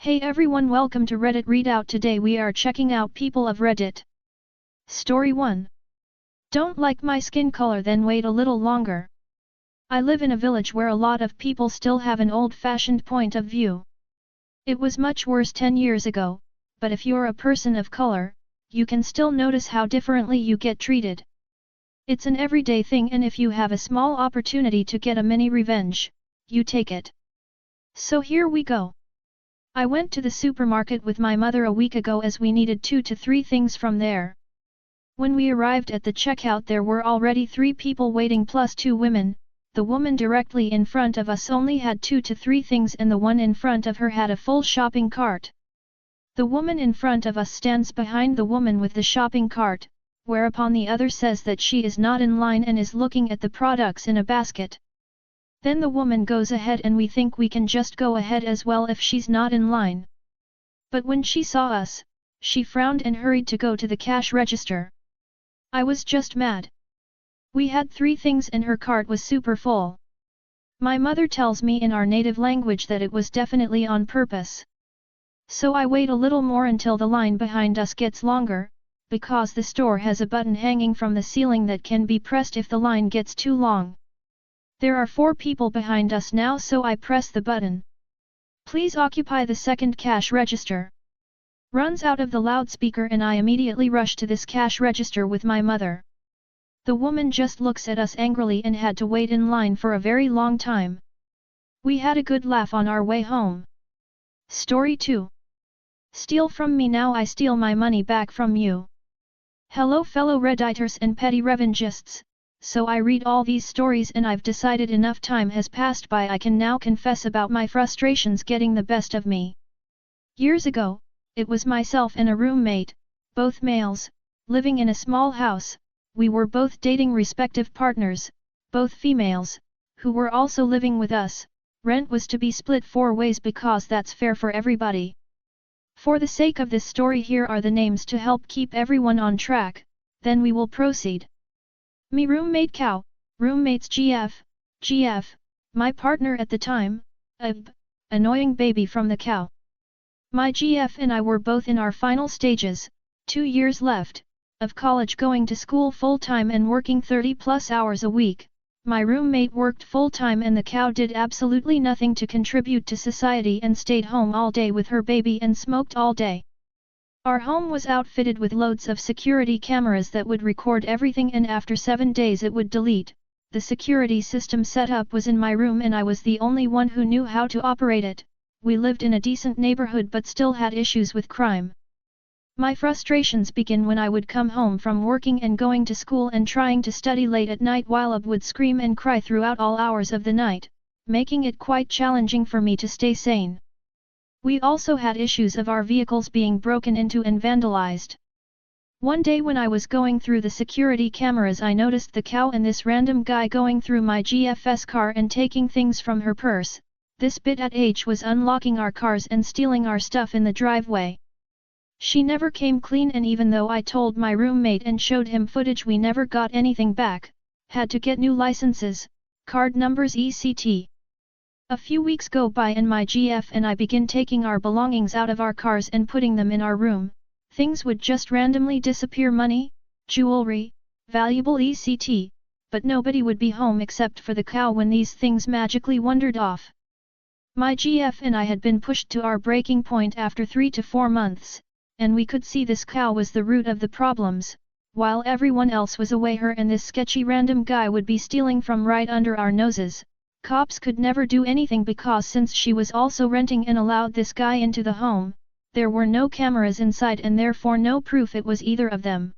Hey everyone, welcome to Reddit Readout. Today we are checking out People of Reddit. Story 1. Don't like my skin color? Then wait a little longer. I live in a village where a lot of people still have an old-fashioned point of view. It was much worse 10 years ago, but if you're a person of color, you can still notice how differently you get treated. It's an everyday thing, and if you have a small opportunity to get a mini revenge, you take it. So here we go. I went to the supermarket with my mother a week ago as we needed 2 to 3 things from there. When we arrived at the checkout, there were already 3 people waiting plus 2 women. The woman directly in front of us only had 2 to 3 things and the one in front of her had a full shopping cart. The woman in front of us stands behind the woman with the shopping cart, whereupon the other says that she is not in line and is looking at the products in a basket. Then the woman goes ahead and we think we can just go ahead as well if she's not in line. But when she saw us, she frowned and hurried to go to the cash register. I was just mad. We had 3 things and her cart was super full. My mother tells me in our native language that it was definitely on purpose. So I wait a little more until the line behind us gets longer, because the store has a button hanging from the ceiling that can be pressed if the line gets too long. There are 4 people behind us now, so I press the button. Please occupy the second cash register. Runs out of the loudspeaker and I immediately rush to this cash register with my mother. The woman just looks at us angrily and had to wait in line for a very long time. We had a good laugh on our way home. Story 2. Steal from me, now I steal my money back from you. Hello fellow Redditors and petty revengists. So I read all these stories and I've decided enough time has passed by, I can now confess about my frustrations getting the best of me. Years ago, it was myself and a roommate, both males, living in a small house. We were both dating respective partners, both females, who were also living with us. Rent was to be split 4 ways because that's fair for everybody. For the sake of this story, here are the names to help keep everyone on track, then we will proceed. Me roommate Cow, roommates GF, my partner at the time, annoying baby from the cow. My GF and I were both in our final stages, 2 years left, of college, going to school full-time and working 30+ hours a week. My roommate worked full-time and the cow did absolutely nothing to contribute to society and stayed home all day with her baby and smoked all day. Our home was outfitted with loads of security cameras that would record everything and after 7 days it would delete. The security system setup was in my room and I was the only one who knew how to operate it. We lived in a decent neighborhood but still had issues with crime. My frustrations began when I would come home from working and going to school and trying to study late at night while Ab would scream and cry throughout all hours of the night, making it quite challenging for me to stay sane. We also had issues of our vehicles being broken into and vandalized. One day when I was going through the security cameras, I noticed the cow and this random guy going through my GF's car and taking things from her purse. This bit at H was unlocking our cars and stealing our stuff in the driveway. She never came clean, and even though I told my roommate and showed him footage, we never got anything back. Had to get new licenses, card numbers etc. A few weeks go by and my GF and I begin taking our belongings out of our cars and putting them in our room. Things would just randomly disappear, money, jewelry, valuable etc. But nobody would be home except for the cow when these things magically wandered off. My GF and I had been pushed to our breaking point after 3 to 4 months, and we could see this cow was the root of the problems. While everyone else was away, her and this sketchy random guy would be stealing from right under our noses. Cops could never do anything because since she was also renting and allowed this guy into the home, there were no cameras inside and therefore no proof it was either of them.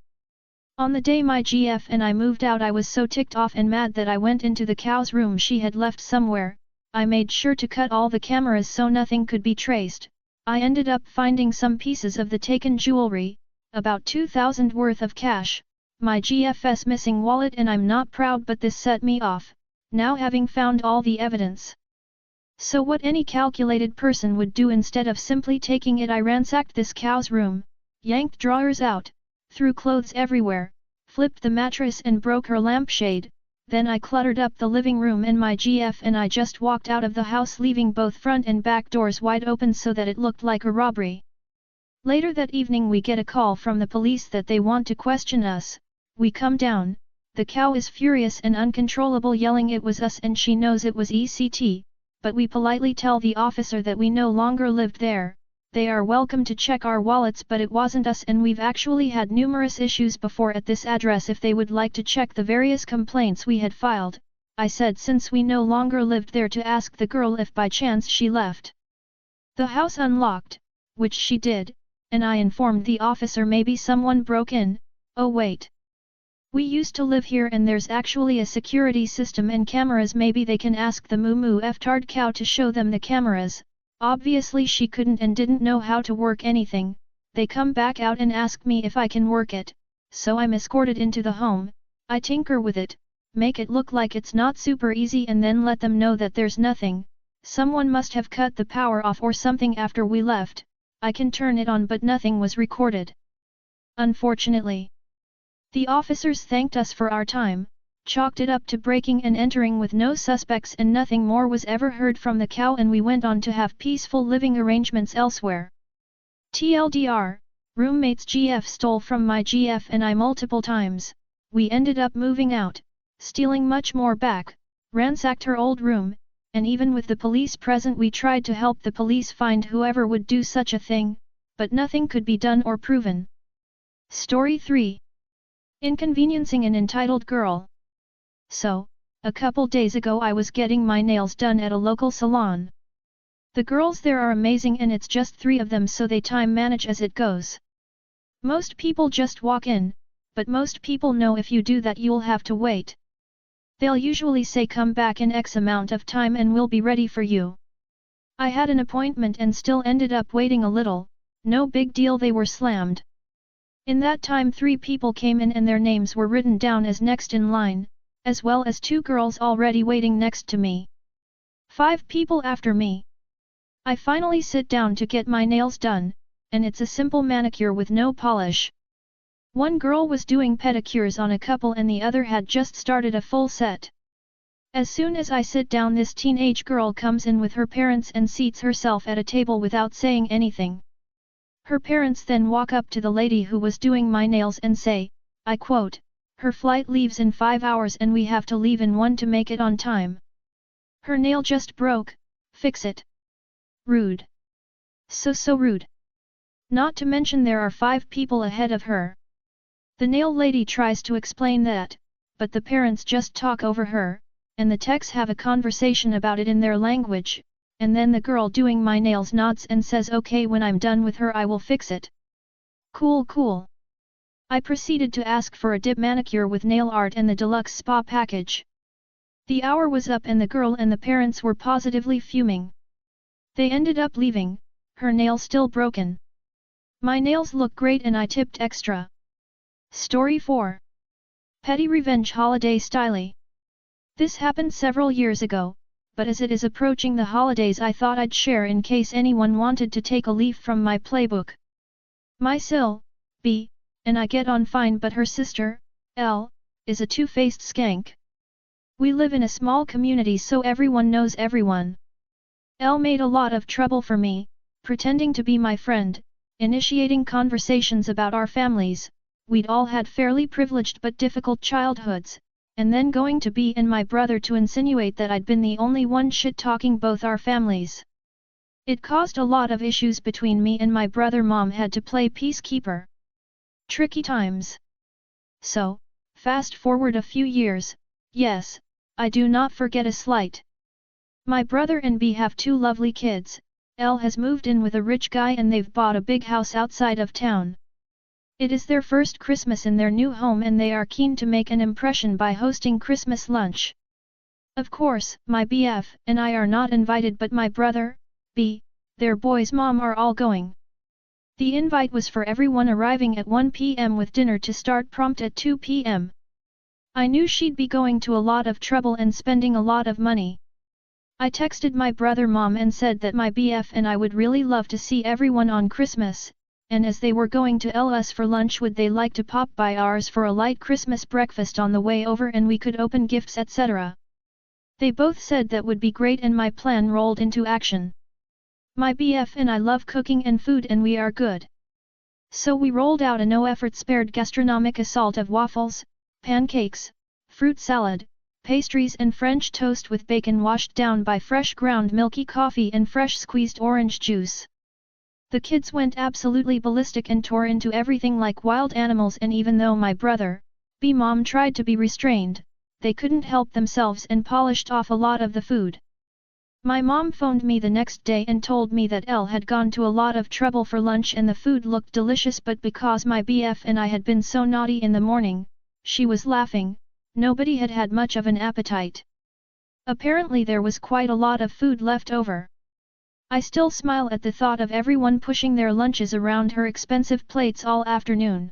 On the day my GF and I moved out, I was so ticked off and mad that I went into the cow's room she had left somewhere. I made sure to cut all the cameras so nothing could be traced. I ended up finding some pieces of the taken jewelry, about 2,000 worth of cash, my GF's missing wallet, and I'm not proud but this set me off. Now having found all the evidence. So what any calculated person would do, instead of simply taking it, I ransacked this cow's room, yanked drawers out, threw clothes everywhere, flipped the mattress and broke her lampshade, then I cluttered up the living room and my GF and I just walked out of the house leaving both front and back doors wide open so that it looked like a robbery. Later that evening we get a call from the police that they want to question us. We come down, the cow is furious and uncontrollable yelling it was us and she knows it was ECT, but we politely tell the officer that we no longer lived there. They are welcome to check our wallets but it wasn't us and we've actually had numerous issues before at this address if they would like to check the various complaints we had filed. I said since we no longer lived there to ask the girl if by chance she left the house unlocked, which she did, and I informed the officer maybe someone broke in. Oh wait. We used to live here and there's actually a security system and cameras, maybe they can ask the moo F-tard cow to show them the cameras. Obviously she couldn't and didn't know how to work anything. They come back out and ask me if I can work it, so I'm escorted into the home. I tinker with it, make it look like it's not super easy and then let them know that there's nothing. Someone must have cut the power off or something after we left. I can turn it on but nothing was recorded. Unfortunately. The officers thanked us for our time, chalked it up to breaking and entering with no suspects and nothing more was ever heard from the cow and we went on to have peaceful living arrangements elsewhere. TLDR, roommate's GF stole from my GF and I multiple times. We ended up moving out, stealing much more back, ransacked her old room, and even with the police present we tried to help the police find whoever would do such a thing, but nothing could be done or proven. Story 3. Inconveniencing an entitled girl. So, a couple days ago I was getting my nails done at a local salon. The girls there are amazing and it's just 3 of them so they time manage as it goes. Most people just walk in, but most people know if you do that you'll have to wait. They'll usually say come back in X amount of time and we'll be ready for you. I had an appointment and still ended up waiting a little, no big deal, they were slammed. In that time 3 people came in and their names were written down as next in line, as well as 2 girls already waiting next to me. 5 people after me. I finally sit down to get my nails done, and it's a simple manicure with no polish. One girl was doing pedicures on a couple and the other had just started a full set. As soon as I sit down this teenage girl comes in with her parents and seats herself at a table without saying anything. Her parents then walk up to the lady who was doing my nails and say, I quote, her flight leaves in 5 hours and we have to leave in 1 to make it on time. Her nail just broke, fix it. Rude. So rude. Not to mention there are 5 people ahead of her. The nail lady tries to explain that, but the parents just talk over her, and the techs have a conversation about it in their language, and then the girl doing my nails nods and says okay when I'm done with her I will fix it. Cool. I proceeded to ask for a dip manicure with nail art and the deluxe spa package. The hour was up and the girl and the parents were positively fuming. They ended up leaving, her nail still broken. My nails look great and I tipped extra. Story 4. Petty Revenge Holiday Style. This happened several years ago, but as it is approaching the holidays I thought I'd share in case anyone wanted to take a leaf from my playbook. My sil, B, and I get on fine but her sister, L, is a two-faced skank. We live in a small community so everyone knows everyone. L made a lot of trouble for me, pretending to be my friend, initiating conversations about our families. We'd all had fairly privileged but difficult childhoods, and then going to B and my brother to insinuate that I'd been the only one shit-talking both our families. It caused a lot of issues between me and my brother. Mom had to play peacekeeper. Tricky times. So, fast forward a few years, yes, I do not forget a slight. My brother and B have 2 lovely kids. L has moved in with a rich guy and they've bought a big house outside of town. It is their first Christmas in their new home and they are keen to make an impression by hosting Christmas lunch. Of course, my BF and I are not invited but my brother, B, their boy's mom are all going. The invite was for everyone arriving at 1 p.m. with dinner to start prompt at 2 p.m. I knew she'd be going to a lot of trouble and spending a lot of money. I texted my brother mom and said that my BF and I would really love to see everyone on Christmas, and as they were going to LS for lunch, would they like to pop by ours for a light Christmas breakfast on the way over and we could open gifts etc. They both said that would be great and my plan rolled into action. My BF and I love cooking and food and we are good. So we rolled out a no-effort-spared gastronomic assault of waffles, pancakes, fruit salad, pastries and French toast with bacon washed down by fresh ground milky coffee and fresh squeezed orange juice. The kids went absolutely ballistic and tore into everything like wild animals, and even though my brother, B-mom, tried to be restrained, they couldn't help themselves and polished off a lot of the food. My mom phoned me the next day and told me that Elle had gone to a lot of trouble for lunch and the food looked delicious, but because my BF and I had been so naughty in the morning, she was laughing, nobody had had much of an appetite. Apparently there was quite a lot of food left over. I still smile at the thought of everyone pushing their lunches around her expensive plates all afternoon.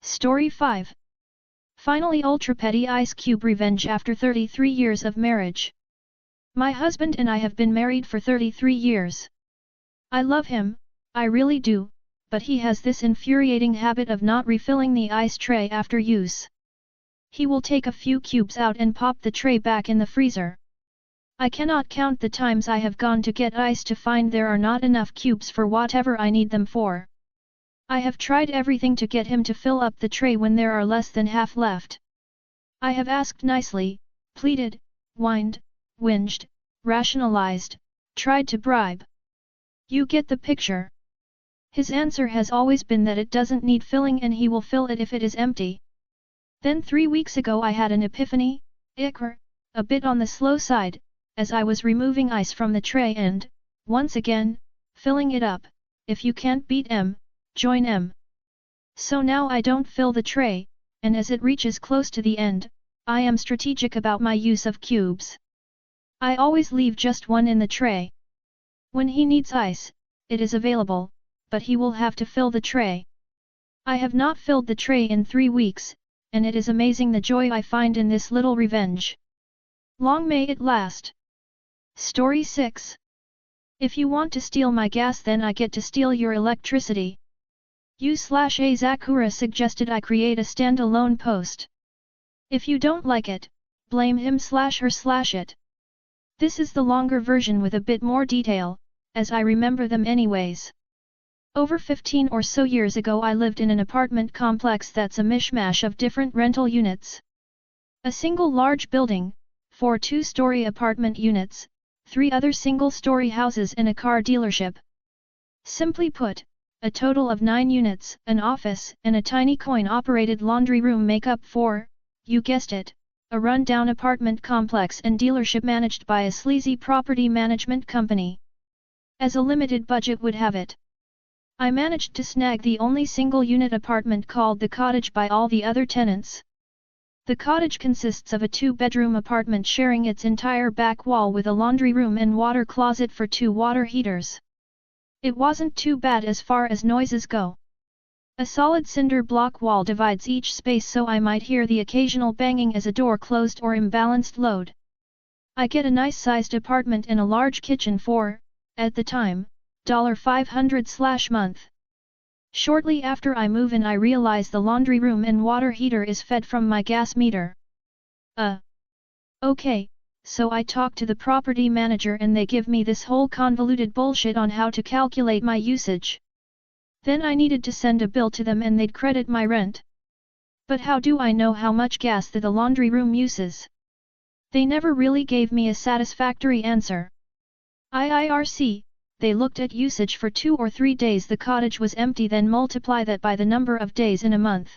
Story 5. Finally, ultra petty ice cube revenge after 33 years of marriage. My husband and I have been married for 33 years. I love him, I really do, but he has this infuriating habit of not refilling the ice tray after use. He will take a few cubes out and pop the tray back in the freezer. I cannot count the times I have gone to get ice to find there are not enough cubes for whatever I need them for. I have tried everything to get him to fill up the tray when there are less than half left. I have asked nicely, pleaded, whined, whinged, rationalized, tried to bribe. You get the picture. His answer has always been that it doesn't need filling and he will fill it if it is empty. Then 3 weeks ago I had an epiphany, a bit on the slow side, as I was removing ice from the tray and, once again, filling it up. If you can't beat M, join M. So now I don't fill the tray, and as it reaches close to the end, I am strategic about my use of cubes. I always leave just one in the tray. When he needs ice, it is available, but he will have to fill the tray. I have not filled the tray in 3 weeks, and it is amazing the joy I find in this little revenge. Long may it last. Story 6. If you want to steal my gas, then I get to steal your electricity. U/A Zakura suggested I create a standalone post. If you don't like it, blame him/her/it. This is the longer version with a bit more detail, as I remember them anyways. Over 15 or so years ago I lived in an apartment complex that's a mishmash of different rental units. A single large building, 4 two-story apartment units, 3 other single-story houses and a car dealership. Simply put, a total of 9 units, an office, and a tiny coin-operated laundry room make up for, you guessed it, a run-down apartment complex and dealership managed by a sleazy property management company. As a limited budget would have it, I managed to snag the only single-unit apartment called the cottage by all the other tenants. The cottage consists of a 2-bedroom apartment sharing its entire back wall with a laundry room and water closet for 2 water heaters. It wasn't too bad as far as noises go. A solid cinder block wall divides each space, so I might hear the occasional banging as a door closed or imbalanced load. I get a nice-sized apartment and a large kitchen for, at the time, $500/month. Shortly after I move in I realize the laundry room and water heater is fed from my gas meter. Okay, so I talk to the property manager and they give me this whole convoluted bullshit on how to calculate my usage. Then I needed to send a bill to them and they'd credit my rent. But how do I know how much gas the laundry room uses? They never really gave me a satisfactory answer. IRC, they looked at usage for 2 or 3 days the cottage was empty, then multiply that by the number of days in a month.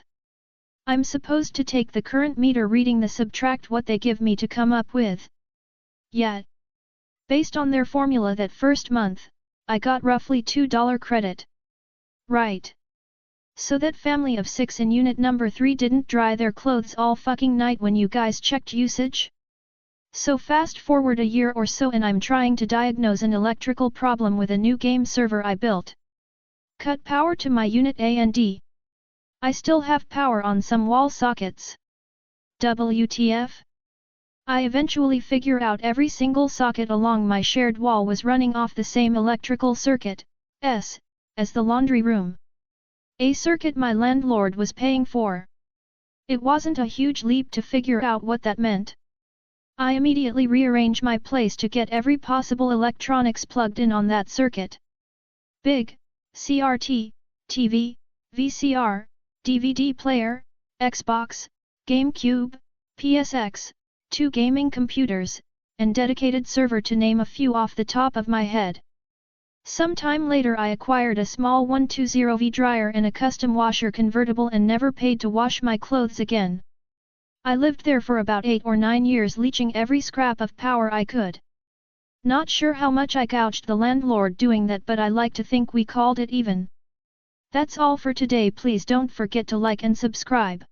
I'm supposed to take the current meter reading, the subtract what they give me to come up with. Yeah. Based on their formula that first month, I got roughly $2 credit. Right. So that family of 6 in unit number 3 didn't dry their clothes all fucking night when you guys checked usage? So fast forward a year or so and I'm trying to diagnose an electrical problem with a new game server I built. Cut power to my unit A and D. I still have power on some wall sockets. WTF? I eventually figure out every single socket along my shared wall was running off the same electrical circuit, as the laundry room. A circuit my landlord was paying for. It wasn't a huge leap to figure out what that meant. I immediately rearranged my place to get every possible electronics plugged in on that circuit. Big, CRT, TV, VCR, DVD player, Xbox, GameCube, PSX, 2 gaming computers, and dedicated server to name a few off the top of my head. Some time later I acquired a small 120V dryer and a custom washer convertible and never paid to wash my clothes again. I lived there for about 8 or 9 years, leeching every scrap of power I could. Not sure how much I gouged the landlord doing that, but I like to think we called it even. That's all for today. Please don't forget to like and subscribe.